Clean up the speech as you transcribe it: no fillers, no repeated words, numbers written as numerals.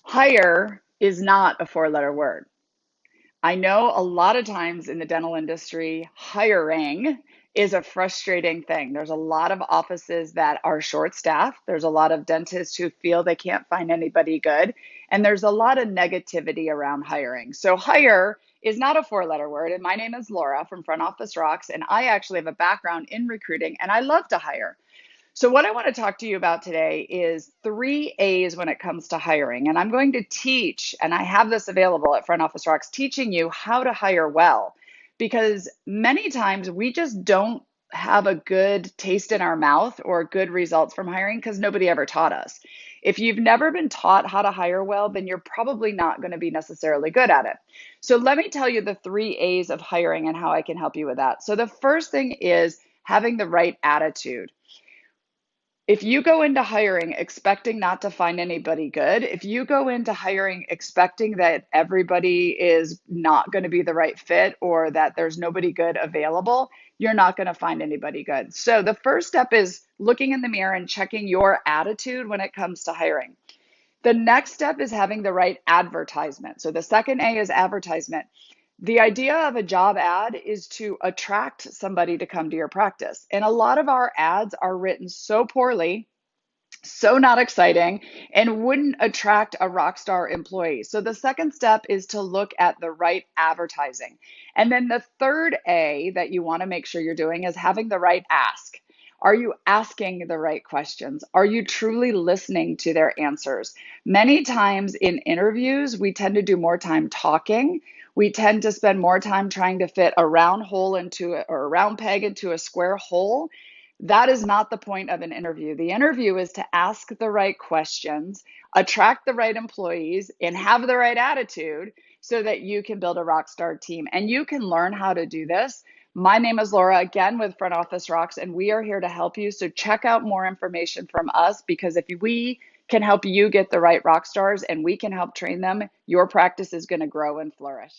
Hire is not a four-letter word. I know a lot of times in the dental industry, hiring is a frustrating thing. There's a lot of offices that are short-staffed. There's a lot of dentists who feel they can't find anybody good. And there's a lot of negativity around hiring. So, hire is not a four-letter word. And my name is Laura from Front Office Rocks. And I actually have a background in recruiting and I love to hire. So, what I want to talk to you about today is three A's when it comes to hiring. And I'm going to teach, and I have this available at Front Office Rocks, teaching you how to hire well. Because many times we just don't have a good taste in our mouth or good results from hiring because nobody ever taught us. If you've never been taught how to hire well, then you're probably not going to be necessarily good at it. So, let me tell you the three A's of hiring and how I can help you with that. So, the first thing is having the right attitude. If you go into hiring expecting not to find anybody good, if you go into hiring expecting that everybody is not going to be the right fit or that there's nobody good available, you're not going to find anybody good. So the first step is looking in the mirror and checking your attitude when it comes to hiring. The next step is having the right advertisement. So the second A is advertisement. The idea of a job ad is to attract somebody to come to your practice. And a lot of our ads are written so poorly, so not exciting, and wouldn't attract a rock star employee. So the second step is to look at the right advertising. And then the third A that you want to make sure you're doing is having the right ask. Are you asking the right questions? Are you truly listening to their answers? Many times in interviews, we tend to do more time talking. We tend to spend more time trying to fit a round hole into a, or a round peg into a square hole. That is not the point of an interview. The interview is to ask the right questions, attract the right employees, and have the right attitude so that you can build a rock star team. And you can learn how to do this. My name is Laura, again with Front Office Rocks, and we are here to help you. So check out more information from us because if we can help you get the right rock stars and we can help train them, your practice is going to grow and flourish.